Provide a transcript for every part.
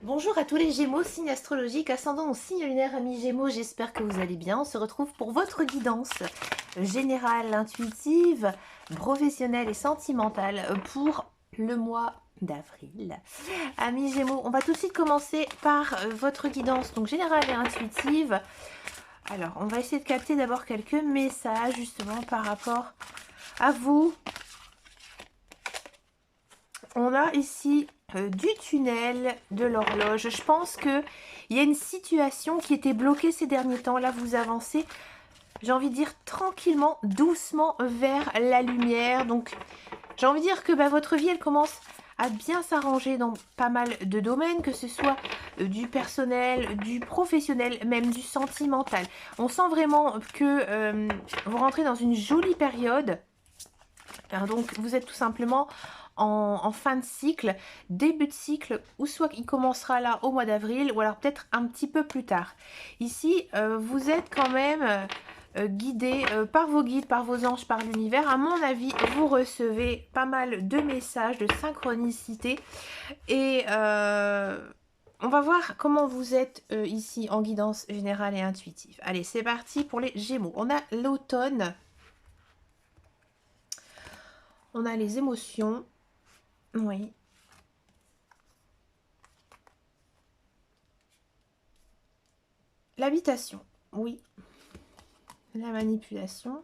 Bonjour à tous les Gémeaux, signe astrologique, ascendant au signe lunaire, amis Gémeaux, j'espère que vous allez bien. On se retrouve pour votre guidance générale, intuitive, professionnelle et sentimentale pour le mois d'avril. Amis Gémeaux, on va tout de suite commencer par votre guidance donc générale et intuitive. Alors, on va essayer de capter d'abord quelques messages justement par rapport à vous. On a ici du tunnel, de l'horloge. Je pense qu'il y a une situation qui était bloquée ces derniers temps. Là, vous avancez, j'ai envie de dire, tranquillement, doucement vers la lumière. Donc, j'ai envie de dire que votre vie, elle commence à bien s'arranger dans pas mal de domaines, que ce soit du personnel, du professionnel, même du sentimental. On sent vraiment que vous rentrez dans une jolie période. Alors donc, vous êtes tout simplement en fin de cycle, début de cycle, ou soit il commencera là au mois d'avril, ou alors peut-être un petit peu plus tard. Ici, vous êtes quand même guidé par vos guides, par vos anges, par l'univers. À mon avis, vous recevez pas mal de messages, de synchronicité. Et on va voir comment vous êtes ici en guidance générale et intuitive. Allez, c'est parti pour les Gémeaux. On a l'automne. On a les émotions. Oui. L'habitation, oui. La manipulation.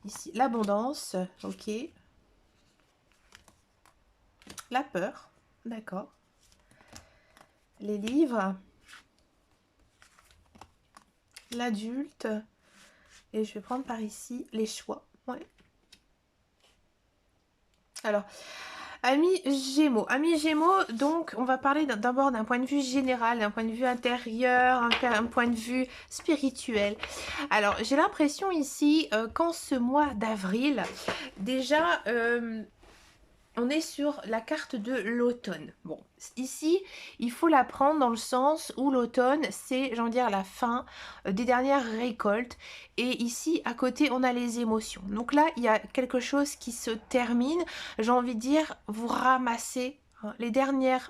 Ici, l'abondance, ok. La peur, d'accord. Les livres. L'adulte. Et je vais prendre par ici les choix. Ouais. Alors, amis Gémeaux, donc on va parler d'abord d'un point de vue général, d'un point de vue intérieur, un point de vue spirituel. Alors, j'ai l'impression ici qu'en ce mois d'avril, déjà, on est sur la carte de l'automne. Bon, ici, il faut la prendre dans le sens où l'automne, c'est, j'ai envie de dire, la fin des dernières récoltes. Et ici, à côté, on a les émotions. Donc là, il y a quelque chose qui se termine. J'ai envie de dire, vous ramassez les derniers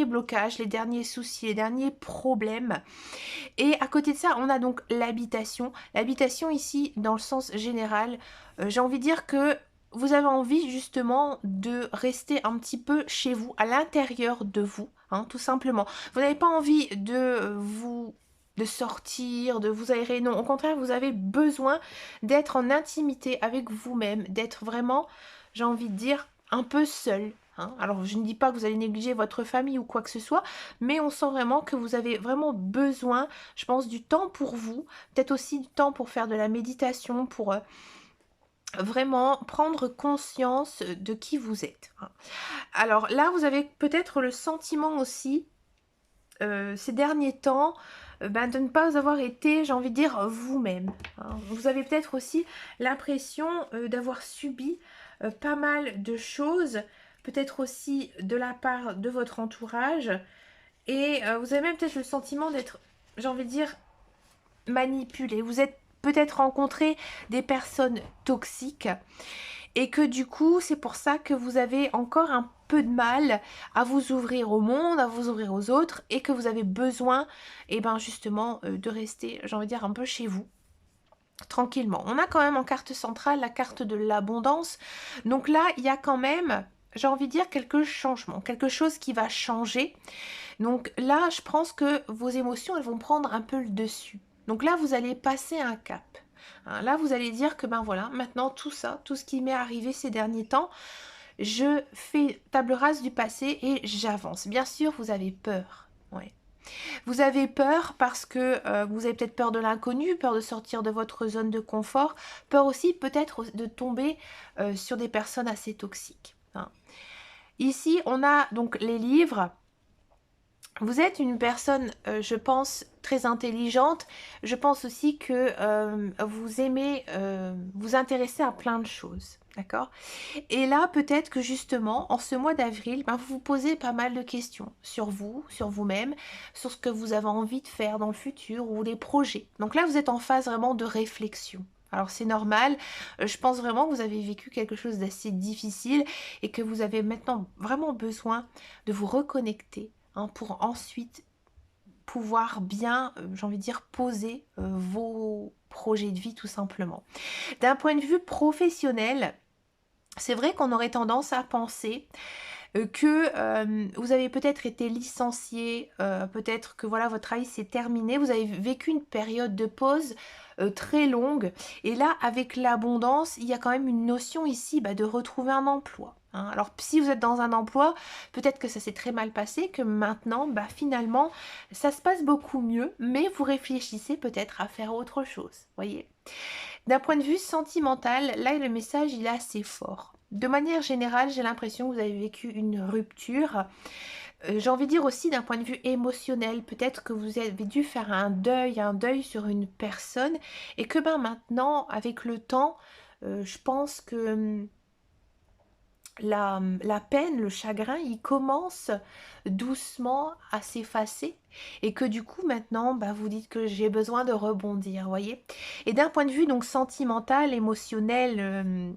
blocages, les derniers soucis, les derniers problèmes. Et à côté de ça, on a donc l'habitation. L'habitation ici, dans le sens général, j'ai envie de dire que vous avez envie justement de rester un petit peu chez vous, à l'intérieur de vous, tout simplement. Vous n'avez pas envie de sortir, de vous aérer. Non, au contraire, vous avez besoin d'être en intimité avec vous-même, d'être vraiment, j'ai envie de dire, un peu seul. Alors, je ne dis pas que vous allez négliger votre famille ou quoi que ce soit, mais on sent vraiment que vous avez vraiment besoin, je pense, du temps pour vous, peut-être aussi du temps pour faire de la méditation, pour vraiment prendre conscience de qui vous êtes. Alors là, vous avez peut-être le sentiment aussi, ces derniers temps, de ne pas avoir été, j'ai envie de dire, vous-même. Vous avez peut-être aussi l'impression d'avoir subi pas mal de choses, peut-être aussi de la part de votre entourage, et vous avez même peut-être le sentiment d'être, j'ai envie de dire, manipulé. Vous êtes peut-être rencontré des personnes toxiques et que du coup, c'est pour ça que vous avez encore un peu de mal à vous ouvrir au monde, à vous ouvrir aux autres et que vous avez besoin, justement, de rester, j'ai envie de dire, un peu chez vous. Tranquillement. On a quand même en carte centrale la carte de l'abondance. Donc là, il y a quand même, j'ai envie de dire, quelques changements, quelque chose qui va changer. Donc là, je pense que vos émotions, elles vont prendre un peu le dessus. Donc là, vous allez passer un cap. Là, vous allez dire que voilà, maintenant tout ça, tout ce qui m'est arrivé ces derniers temps, je fais table rase du passé et j'avance. Bien sûr, vous avez peur. Ouais. Vous avez peur parce que vous avez peut-être peur de l'inconnu, peur de sortir de votre zone de confort, peur aussi peut-être de tomber sur des personnes assez toxiques. Ici, on a donc les livres. Vous êtes une personne, je pense, très intelligente. Je pense aussi que vous aimez vous intéresser à plein de choses. D'accord? Et là, peut-être que justement, en ce mois d'avril, vous vous posez pas mal de questions sur vous, sur vous-même, sur ce que vous avez envie de faire dans le futur ou les projets. Donc là, vous êtes en phase vraiment de réflexion. Alors c'est normal, je pense vraiment que vous avez vécu quelque chose d'assez difficile et que vous avez maintenant vraiment besoin de vous reconnecter, hein, pour ensuite pouvoir bien, j'ai envie de dire, poser vos projets de vie tout simplement. D'un point de vue professionnel, c'est vrai qu'on aurait tendance à penser que vous avez peut-être été licencié, peut-être que voilà votre travail s'est terminé, vous avez vécu une période de pause très longue et là avec l'abondance il y a quand même une notion ici de retrouver un emploi, hein. Alors si vous êtes dans un emploi, peut-être que ça s'est très mal passé, que maintenant finalement ça se passe beaucoup mieux, mais vous réfléchissez peut-être à faire autre chose, voyez. D'un point de vue sentimental, là le message il est assez fort. De manière générale, j'ai l'impression que vous avez vécu une rupture. J'ai envie de dire aussi d'un point de vue émotionnel, peut-être que vous avez dû faire un deuil sur une personne et que maintenant, avec le temps, je pense que la peine, le chagrin, il commence doucement à s'effacer et que du coup maintenant vous dites que j'ai besoin de rebondir, voyez. Et d'un point de vue donc sentimental, émotionnel,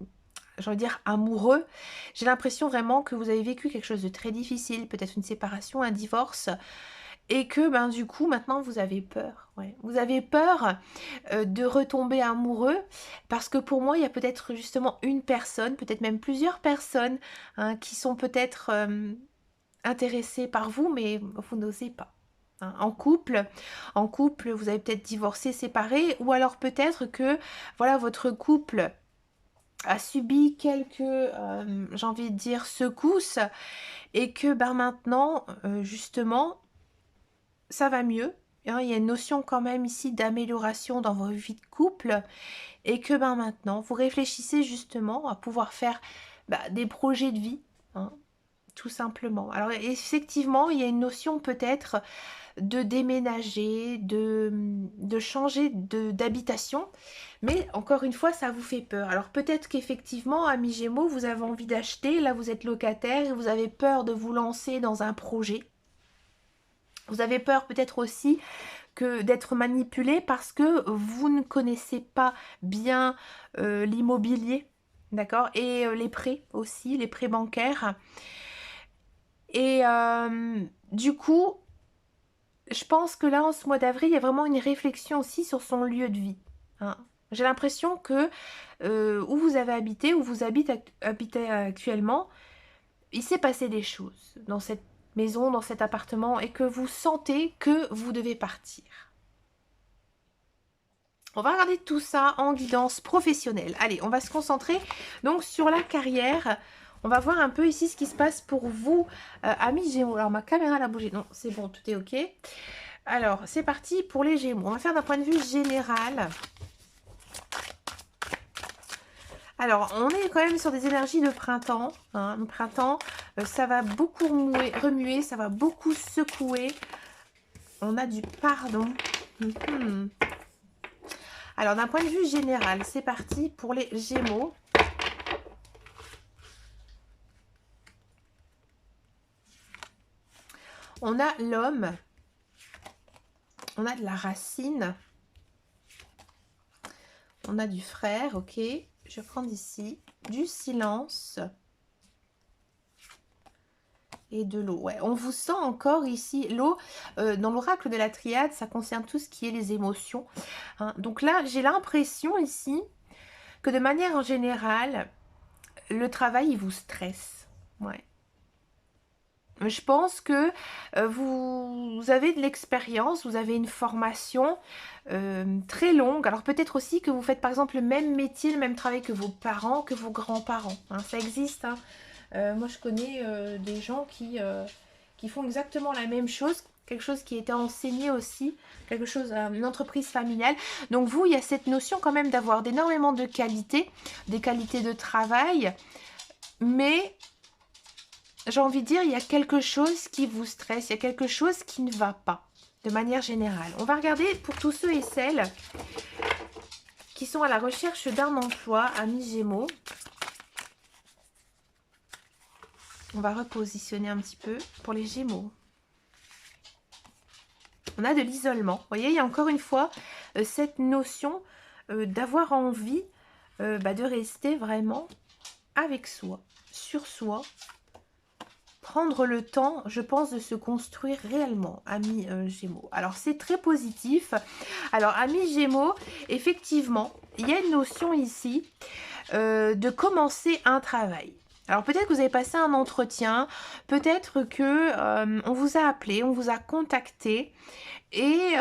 j'ai envie de dire amoureux, j'ai l'impression vraiment que vous avez vécu quelque chose de très difficile, peut-être une séparation, un divorce, et que du coup maintenant vous avez peur, ouais. Vous avez peur de retomber amoureux parce que pour moi il y a peut-être justement une personne, peut-être même plusieurs personnes, hein, qui sont peut-être intéressées par vous mais vous n'osez pas, hein. En couple vous avez peut-être divorcé, séparé, ou alors peut-être que voilà votre couple a subi quelques j'ai envie de dire secousses et que maintenant justement ça va mieux, hein. Il y a une notion quand même ici d'amélioration dans vos vies de couple et que maintenant vous réfléchissez justement à pouvoir faire des projets de vie, hein, tout simplement. Alors effectivement il y a une notion peut-être de déménager, de changer d'habitation, mais encore une fois ça vous fait peur. Alors peut-être qu'effectivement, amis Gémeaux, vous avez envie d'acheter, là vous êtes locataire et vous avez peur de vous lancer dans un projet. Vous avez peur peut-être aussi que d'être manipulé parce que vous ne connaissez pas bien l'immobilier, d'accord, et les prêts aussi, les prêts bancaires. Et du coup, je pense que là, en ce mois d'avril, il y a vraiment une réflexion aussi sur son lieu de vie, hein. J'ai l'impression que où vous avez habité, où vous habitez actuellement, il s'est passé des choses dans cette maison, dans cet appartement, et que vous sentez que vous devez partir. On va regarder tout ça en guidance professionnelle. Allez, on va se concentrer donc sur la carrière. On va voir un peu ici ce qui se passe pour vous, amis Gémeaux. Alors, ma caméra elle a bougé. Non, c'est bon, tout est OK. Alors, c'est parti pour les Gémeaux. On va faire d'un point de vue général. Alors, on est quand même sur des énergies de printemps, hein. Le printemps, ça va beaucoup remuer, ça va beaucoup secouer. On a du pardon. Alors, d'un point de vue général, c'est parti pour les Gémeaux. On a l'homme. On a de la racine. On a du frère, ok. Je vais prendre ici du silence. Et de l'eau. Ouais, on vous sent encore ici. L'eau, dans l'oracle de la triade, ça concerne tout ce qui est les émotions, hein. Donc là, j'ai l'impression ici que de manière générale, le travail, il vous stresse. Ouais. Je pense que vous avez de l'expérience, vous avez une formation très longue. Alors peut-être aussi que vous faites par exemple le même métier, le même travail que vos parents, que vos grands-parents, hein. Ça existe, hein. Moi je connais des gens qui font exactement la même chose, quelque chose qui a été enseigné aussi, quelque chose, une entreprise familiale. Donc vous, il y a cette notion quand même d'avoir d'énormément de qualités, des qualités de travail, mais j'ai envie de dire, il y a quelque chose qui vous stresse, il y a quelque chose qui ne va pas, de manière générale. On va regarder pour tous ceux et celles qui sont à la recherche d'un emploi, amis Gémeaux. On va repositionner un petit peu pour les Gémeaux. On a de l'isolement. Vous voyez, il y a encore une fois cette notion d'avoir envie de rester vraiment avec soi, sur soi, prendre le temps, je pense, de se construire réellement, amis Gémeaux. Alors, c'est très positif. Alors, amis Gémeaux, effectivement, il y a une notion ici de commencer un travail. Alors, peut-être que vous avez passé un entretien, peut-être que on vous a appelé, on vous a contacté, et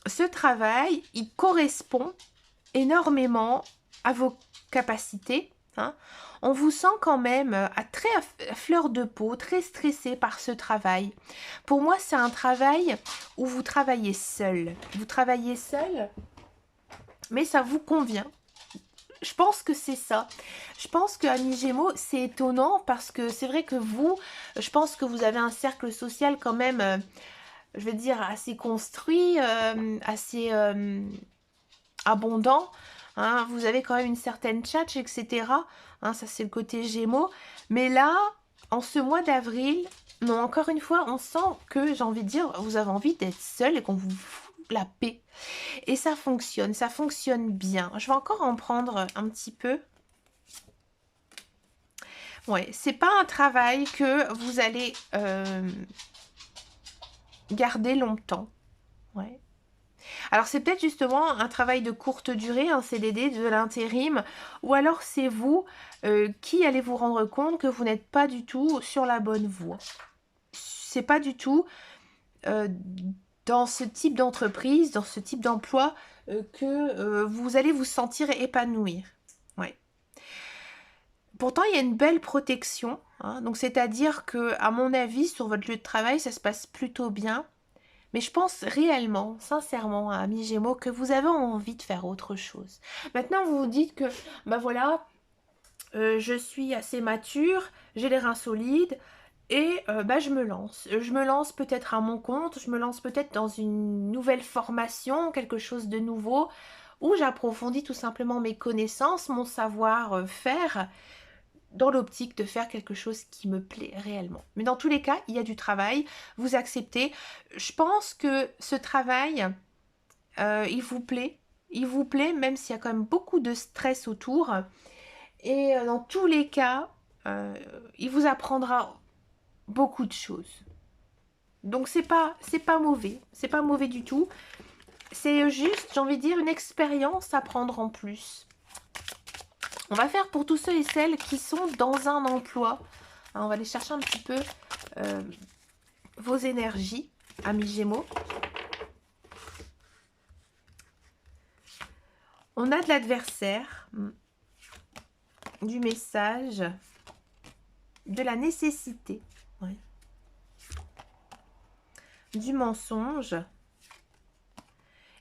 ce travail, il correspond énormément à vos capacités, hein. On vous sent quand même à fleur de peau, très stressé par ce travail. Pour moi, c'est un travail où vous travaillez seul. Vous travaillez seul, mais ça vous convient. Je pense que c'est ça. Je pense que amis Gémeaux, c'est étonnant parce que c'est vrai que vous, je pense que vous avez un cercle social quand même, je vais dire, assez construit, assez abondant. Hein, vous avez quand même une certaine tchatch, etc. Hein, ça, c'est le côté Gémeaux. Mais là, en ce mois d'avril, non, encore une fois, on sent que, j'ai envie de dire, vous avez envie d'être seul et qu'on vous fout la paix. Et ça fonctionne bien. Je vais encore en prendre un petit peu. Ouais, c'est pas un travail que vous allez garder longtemps. Ouais. Alors, c'est peut-être justement un travail de courte durée, un CDD, de l'intérim, ou alors c'est vous qui allez vous rendre compte que vous n'êtes pas du tout sur la bonne voie. C'est pas du tout dans ce type d'entreprise, dans ce type d'emploi que vous allez vous sentir épanouir. Ouais. Pourtant, il y a une belle protection, hein, donc c'est-à-dire que, à mon avis, sur votre lieu de travail, ça se passe plutôt bien. Mais je pense réellement, sincèrement, amis Gémeaux, que vous avez envie de faire autre chose. Maintenant, vous vous dites que, bah voilà, je suis assez mature, j'ai les reins solides, et je me lance. Je me lance peut-être à mon compte, je me lance peut-être dans une nouvelle formation, quelque chose de nouveau, où j'approfondis tout simplement mes connaissances, mon savoir-faire, dans l'optique de faire quelque chose qui me plaît réellement. Mais dans tous les cas, il y a du travail, vous acceptez. Je pense que ce travail, il vous plaît, même s'il y a quand même beaucoup de stress autour. Et dans tous les cas, il vous apprendra beaucoup de choses. Donc c'est pas mauvais du tout. C'est juste, j'ai envie de dire, une expérience à prendre en plus. On va faire pour tous ceux et celles qui sont dans un emploi. Alors, on va aller chercher un petit peu vos énergies, amis Gémeaux. On a de l'adversaire, du message, de la nécessité, ouais, du mensonge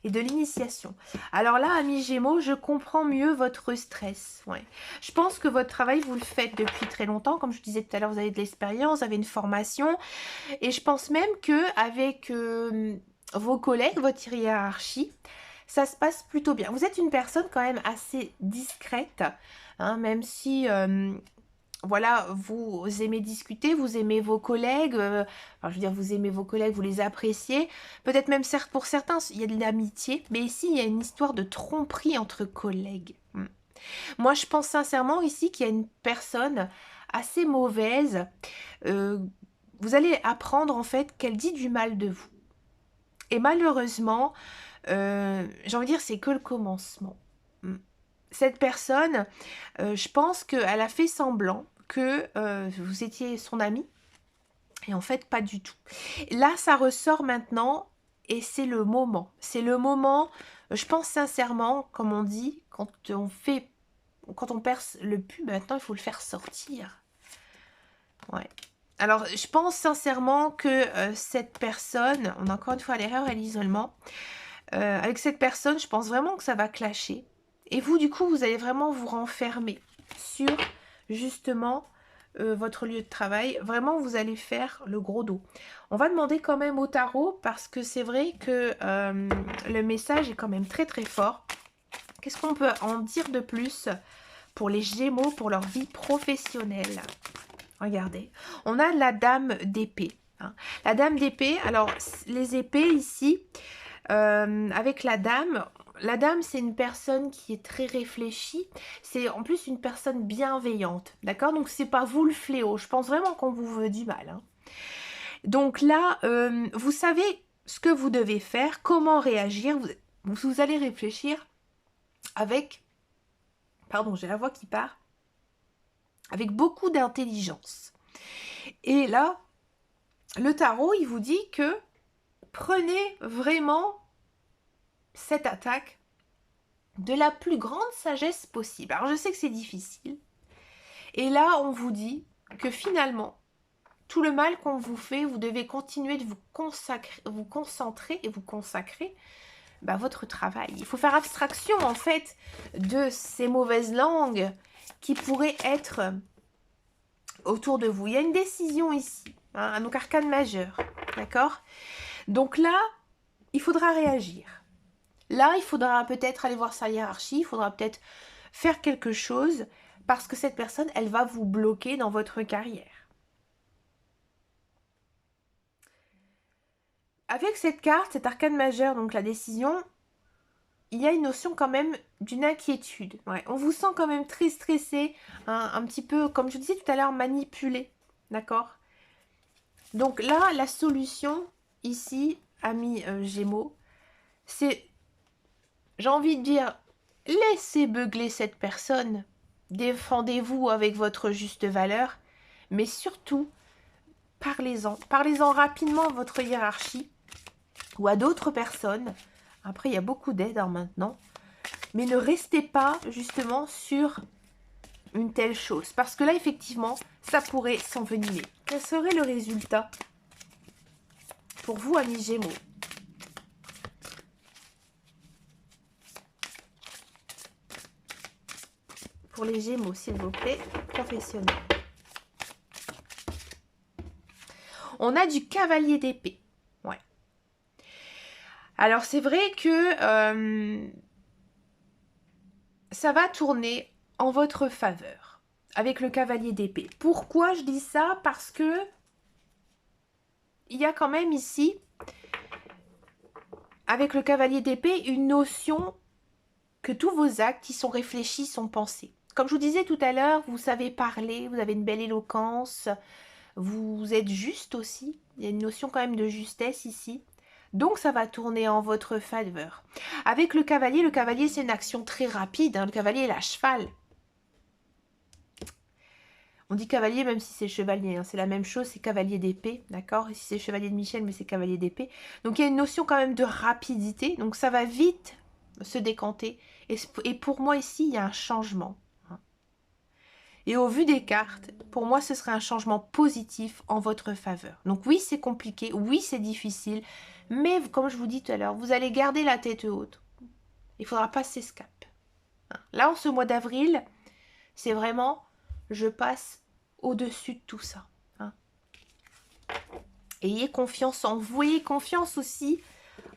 et de l'initiation. Alors là, amis Gémeaux, je comprends mieux votre stress. Ouais. Je pense que votre travail, vous le faites depuis très longtemps. Comme je disais tout à l'heure, vous avez de l'expérience, vous avez une formation. Et je pense même qu'avec vos collègues, votre hiérarchie, ça se passe plutôt bien. Vous êtes une personne quand même assez discrète, hein, même si... voilà, vous aimez discuter, vous aimez vos collègues, enfin, je veux dire, vous aimez vos collègues, vous les appréciez. Peut-être même pour certains, il y a de l'amitié, mais ici, il y a une histoire de tromperie entre collègues. Moi, je pense sincèrement ici qu'il y a une personne assez mauvaise. Vous allez apprendre en fait qu'elle dit du mal de vous. Et malheureusement, j'ai envie de dire, c'est que le commencement. Cette personne, je pense qu'elle a fait semblant que vous étiez son ami. Et en fait, pas du tout. Là, ça ressort maintenant et c'est le moment. C'est le moment, je pense sincèrement, comme on dit, quand on perce le pub, maintenant, il faut le faire sortir. Ouais. Alors, je pense sincèrement que cette personne, on a encore une fois l'erreur et l'isolement, avec cette personne, je pense vraiment que ça va clasher. Et vous, du coup, vous allez vraiment vous renfermer sur, justement, votre lieu de travail. Vraiment, vous allez faire le gros dos. On va demander quand même au tarot, parce que c'est vrai que le message est quand même très très fort. Qu'est-ce qu'on peut en dire de plus pour les Gémeaux, pour leur vie professionnelle? Regardez, on a la dame d'épée. Hein. La dame d'épée, alors les épées ici, avec la dame, la dame, c'est une personne qui est très réfléchie. C'est en plus une personne bienveillante. D'accord? Donc, c'est pas vous le fléau. Je pense vraiment qu'on vous veut du mal. Hein. Donc là, vous savez ce que vous devez faire, comment réagir. Vous allez réfléchir avec... Pardon, j'ai la voix qui part. Avec beaucoup d'intelligence. Et là, le tarot, il vous dit que prenez vraiment cette attaque de la plus grande sagesse possible. Alors, je sais que c'est difficile. Et là, on vous dit que finalement, tout le mal qu'on vous fait, vous devez continuer de vous concentrer et vous consacrer à votre travail. Il faut faire abstraction, en fait, de ces mauvaises langues qui pourraient être autour de vous. Il y a une décision ici, hein, donc arcane majeur, d'accord? Donc là, il faudra réagir. Là, il faudra peut-être aller voir sa hiérarchie, il faudra peut-être faire quelque chose parce que cette personne, elle va vous bloquer dans votre carrière. Avec cette carte, cet arcane majeur, donc la décision, il y a une notion quand même d'une inquiétude. Ouais, on vous sent quand même très stressé, hein, un petit peu, comme je disais tout à l'heure, manipulé. D'accord? Donc là, la solution, ici, amis Gémeaux, c'est, j'ai envie de dire, laissez beugler cette personne. Défendez-vous avec votre juste valeur. Mais surtout, parlez-en. Parlez-en rapidement à votre hiérarchie ou à d'autres personnes. Après, il y a beaucoup d'aide maintenant. Mais ne restez pas justement sur une telle chose. Parce que là, effectivement, ça pourrait s'envenimer. Quel serait le résultat pour vous, amis Gémeaux? Pour les Gémeaux, s'il vous plaît, professionnel. On a du cavalier d'épée. Ouais. Alors, c'est vrai que ça va tourner en votre faveur avec le cavalier d'épée. Pourquoi je dis ça? Parce que il y a quand même ici, avec le cavalier d'épée, une notion que tous vos actes, ils sont réfléchis, sont pensés. Comme je vous disais tout à l'heure, vous savez parler, vous avez une belle éloquence, vous êtes juste aussi. Il y a une notion quand même de justesse ici. Donc ça va tourner en votre faveur. Avec le cavalier c'est une action très rapide. Hein. Le cavalier est à cheval. On dit cavalier même si c'est chevalier. Hein. C'est la même chose, c'est cavalier d'épée. D'accord? Ici c'est chevalier de Michel, mais c'est cavalier d'épée. Donc il y a une notion quand même de rapidité. Donc ça va vite se décanter. Et pour moi ici, il y a un changement. Et au vu des cartes, pour moi, ce serait un changement positif en votre faveur. Donc oui, c'est compliqué, oui, c'est difficile, mais comme je vous dis tout à l'heure, vous allez garder la tête haute. Il ne faudra pas s'escaper. Là, en ce mois d'avril, c'est vraiment, je passe au-dessus de tout ça. Hein. Ayez confiance en vous, ayez confiance aussi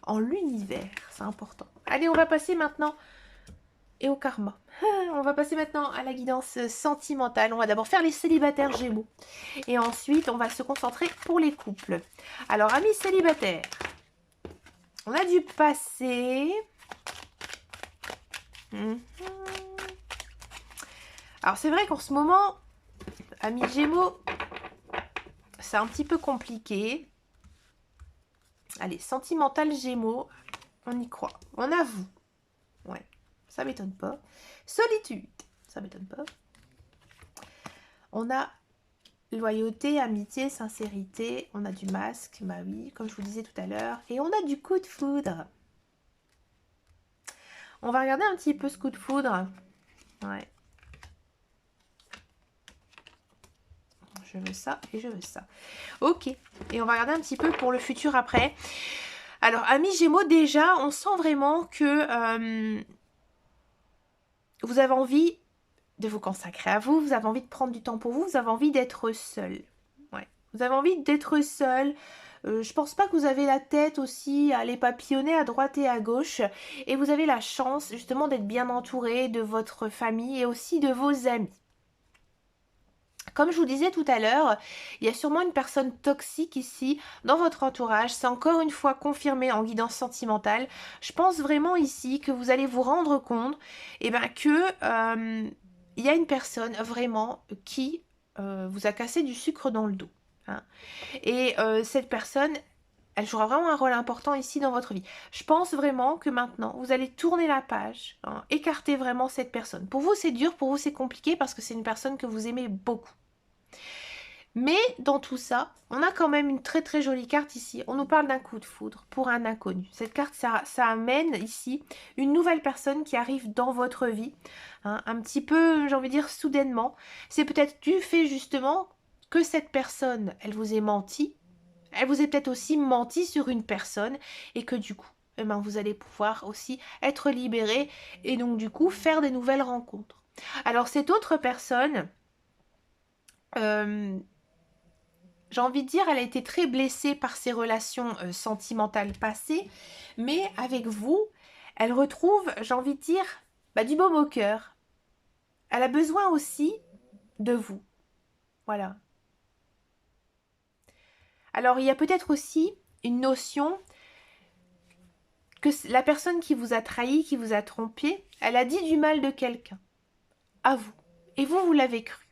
en l'univers, c'est important. Allez, on va passer maintenant et au karma. On va passer maintenant à la guidance sentimentale. On va d'abord faire les célibataires Gémeaux. Et ensuite, on va se concentrer pour les couples. Alors, amis célibataires, on a du passé. Alors, c'est vrai qu'en ce moment, amis Gémeaux, c'est un petit peu compliqué. Allez, sentimental Gémeaux, on y croit. On avoue. Ouais. Ça m'étonne pas. Solitude, ça m'étonne pas. On a loyauté, amitié, sincérité. On a du masque, bah oui, comme je vous disais tout à l'heure. Et on a du coup de foudre. On va regarder un petit peu ce coup de foudre. Ouais. Je veux ça et je veux ça. Ok. Et on va regarder un petit peu pour le futur après. Alors, amis Gémeaux, déjà, on sent vraiment que... vous avez envie de vous consacrer à vous, vous avez envie de prendre du temps pour vous, vous avez envie d'être seul. Ouais. Vous avez envie d'être seul. Je pense pas que vous avez la tête aussi à aller papillonner à droite et à gauche. Et vous avez la chance justement d'être bien entouré de votre famille et aussi de vos amis. Comme je vous disais tout à l'heure, il y a sûrement une personne toxique ici dans votre entourage. C'est encore une fois confirmé en guidance sentimentale. Je pense vraiment ici que vous allez vous rendre compte que il y a une personne vraiment qui vous a cassé du sucre dans le dos. Hein. Et cette personne, elle jouera vraiment un rôle important ici dans votre vie. Je pense vraiment que maintenant, vous allez tourner la page, hein, écarter vraiment cette personne. Pour vous, c'est dur, pour vous, c'est compliqué parce que c'est une personne que vous aimez beaucoup. Mais dans tout ça, on a quand même une très très jolie carte ici. On nous parle d'un coup de foudre pour un inconnu. Cette carte, ça amène ici une nouvelle personne qui arrive dans votre vie, hein, un petit peu, j'ai envie de dire, soudainement. C'est peut-être du fait justement que cette personne, elle vous ait menti. Elle vous ait peut-être aussi menti sur une personne et que du coup, vous allez pouvoir aussi être libéré et donc du coup faire des nouvelles rencontres. Alors cette autre personne... j'ai envie de dire, elle a été très blessée par ses relations sentimentales passées, mais avec vous, elle retrouve, j'ai envie de dire, du baume au cœur. Elle a besoin aussi de vous. Voilà. Alors, il y a peut-être aussi une notion que la personne qui vous a trahi, qui vous a trompé, elle a dit du mal de quelqu'un à vous. Et vous, vous l'avez cru.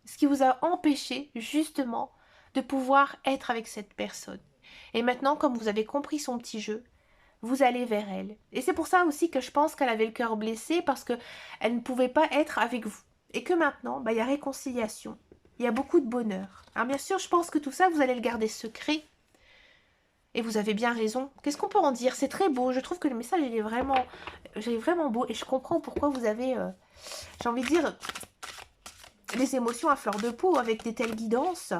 Ce qui vous a empêché, justement, de pouvoir être avec cette personne. Et maintenant, comme vous avez compris son petit jeu, vous allez vers elle. Et c'est pour ça aussi que je pense qu'elle avait le cœur blessé parce qu'elle ne pouvait pas être avec vous. Et que maintenant, il y a réconciliation. Il y a beaucoup de bonheur. Alors bien sûr, je pense que tout ça, vous allez le garder secret. Et vous avez bien raison. Qu'est-ce qu'on peut en dire? C'est très beau. Je trouve que le message, il est vraiment beau. Et je comprends pourquoi vous avez, j'ai envie de dire, les émotions à fleur de peau avec des telles guidances.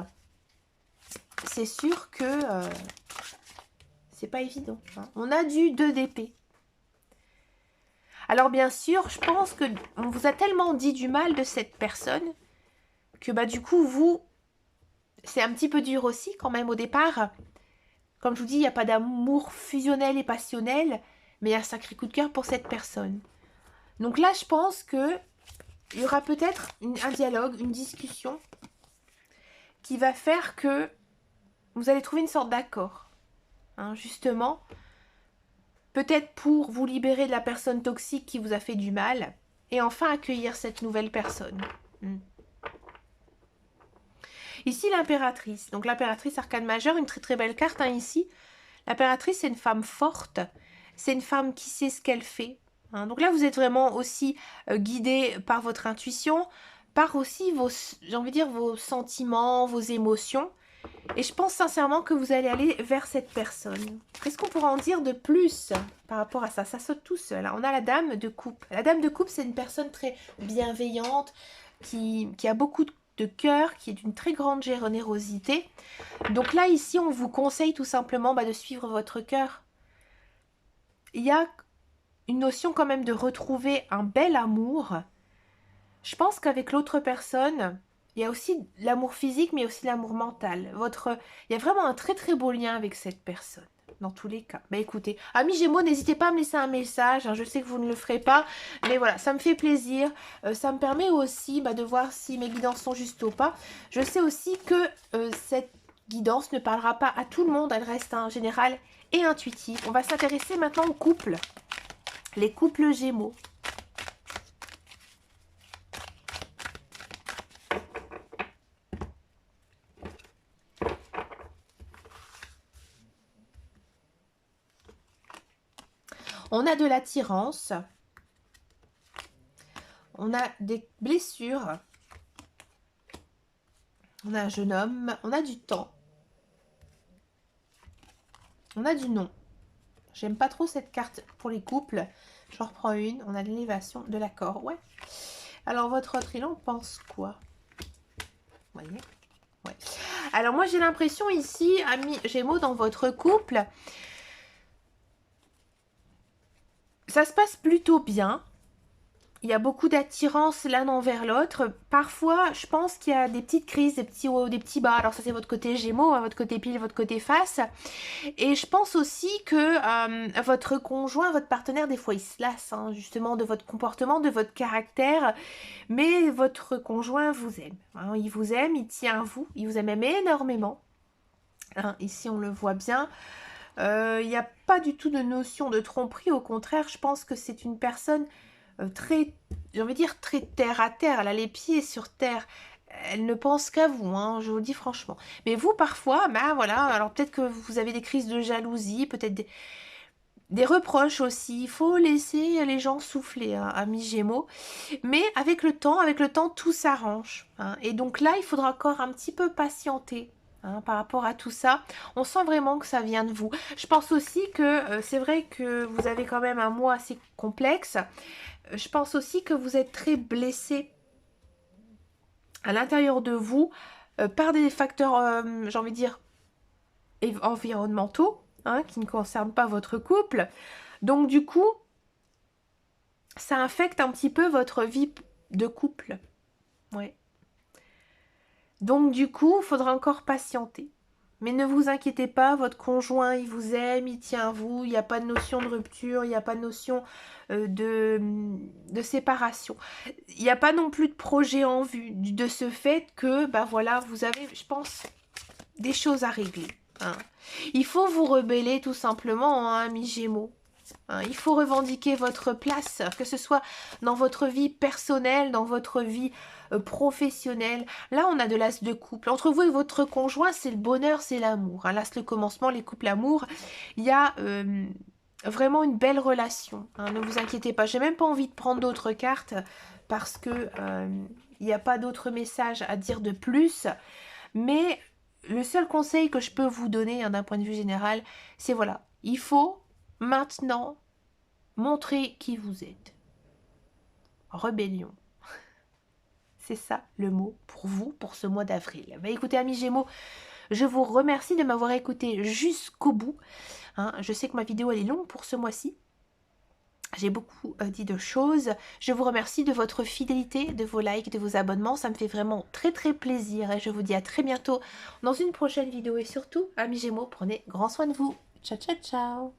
C'est sûr que c'est pas évident. Hein. On a du 2 d'épée. Alors bien sûr, je pense que on vous a tellement dit du mal de cette personne que du coup, vous, c'est un petit peu dur aussi quand même au départ. Comme je vous dis, il n'y a pas d'amour fusionnel et passionnel, mais il y a un sacré coup de cœur pour cette personne. Donc là, je pense que il y aura peut-être un dialogue, une discussion qui va faire que vous allez trouver une sorte d'accord. Hein, justement, peut-être pour vous libérer de la personne toxique qui vous a fait du mal et enfin accueillir cette nouvelle personne. Ici, l'impératrice. Donc l'impératrice arcane majeure, une très très belle carte ici. L'impératrice, c'est une femme forte. C'est une femme qui sait ce qu'elle fait. Hein. Donc là, vous êtes vraiment aussi guidé par votre intuition, par aussi j'ai envie de dire, vos sentiments, vos émotions. Et je pense sincèrement que vous allez aller vers cette personne. Qu'est-ce qu'on pourra en dire de plus par rapport à ça? Ça saute tout seul. On a la dame de coupe. La dame de coupe, c'est une personne très bienveillante, qui a beaucoup de cœur, qui est d'une très grande générosité. Donc là, ici, on vous conseille tout simplement de suivre votre cœur. Il y a une notion quand même de retrouver un bel amour. Je pense qu'avec l'autre personne... il y a aussi l'amour physique, mais aussi l'amour mental. Il y a vraiment un très très beau lien avec cette personne, dans tous les cas. Écoutez, amis Gémeaux, n'hésitez pas à me laisser un message. Hein, je sais que vous ne le ferez pas, mais voilà, ça me fait plaisir. Ça me permet aussi de voir si mes guidances sont justes ou pas. Je sais aussi que cette guidance ne parlera pas à tout le monde. Elle reste générale et intuitive. On va s'intéresser maintenant aux couples. Les couples Gémeaux. On a de l'attirance, on a des blessures, on a un jeune homme, on a du temps, on a du non. J'aime pas trop cette carte pour les couples. J'en reprends une, on a l'élévation de l'accord. Ouais. Alors votre autre, il en pense quoi? Vous voyez? Ouais. Alors moi j'ai l'impression ici, amis Gémeaux, dans votre couple... ça se passe plutôt bien. Il y a beaucoup d'attirance l'un envers l'autre. Parfois, je pense qu'il y a des petites crises, des petits hauts, des petits bas. Alors ça, c'est votre côté Gémeaux, hein, votre côté pile, votre côté face. Et je pense aussi que votre conjoint, votre partenaire, des fois, il se lasse hein, justement de votre comportement, de votre caractère. Mais votre conjoint vous aime. Hein, il vous aime, il tient à vous, il vous aime même énormément. Hein, ici, on le voit bien. Il n'y a pas du tout de notion de tromperie. Au contraire, je pense que c'est une personne très, j'ai envie de dire, très terre à terre. Elle a les pieds sur terre. Elle ne pense qu'à vous, hein, je vous le dis franchement. Mais vous, parfois, ben voilà, alors peut-être que vous avez des crises de jalousie, peut-être des reproches aussi. Il faut laisser les gens souffler, hein, amis Gémeaux. Mais avec le temps, tout s'arrange. Hein. Et donc là, il faudra encore un petit peu patienter. Hein, par rapport à tout ça, on sent vraiment que ça vient de vous. Je pense aussi que c'est vrai que vous avez quand même un mois assez complexe. Je pense aussi que vous êtes très blessé à l'intérieur de vous par des facteurs, j'ai envie de dire, environnementaux, hein, qui ne concernent pas votre couple. Donc du coup, ça affecte un petit peu votre vie de couple. Ouais. Donc du coup, il faudra encore patienter. Mais ne vous inquiétez pas, votre conjoint, il vous aime, il tient à vous, il n'y a pas de notion de rupture, il n'y a pas de notion de séparation. Il n'y a pas non plus de projet en vue, de ce fait que, bah voilà, vous avez, je pense, des choses à régler. Hein. Il faut vous rebeller tout simplement, hein, amis Gémeaux. Hein, il faut revendiquer votre place, que ce soit dans votre vie personnelle, dans votre vie professionnelle. Là, on a de l'as de couple. Entre vous et votre conjoint, c'est le bonheur, c'est l'amour. Hein. Là, c'est le commencement, les couples amour. Il y a vraiment une belle relation. Hein, ne vous inquiétez pas. J'ai même pas envie de prendre d'autres cartes parce que il n'y a pas d'autres messages à dire de plus. Mais le seul conseil que je peux vous donner hein, d'un point de vue général, c'est voilà, il faut maintenant montrer qui vous êtes. Rébellion. C'est ça le mot pour vous pour ce mois d'avril. Bah, écoutez, amis Gémeaux, je vous remercie de m'avoir écouté jusqu'au bout. Hein, je sais que ma vidéo elle est longue pour ce mois-ci. J'ai beaucoup dit de choses. Je vous remercie de votre fidélité, de vos likes, de vos abonnements. Ça me fait vraiment très très plaisir. Et je vous dis à très bientôt dans une prochaine vidéo. Et surtout, amis Gémeaux, prenez grand soin de vous. Ciao, ciao, ciao.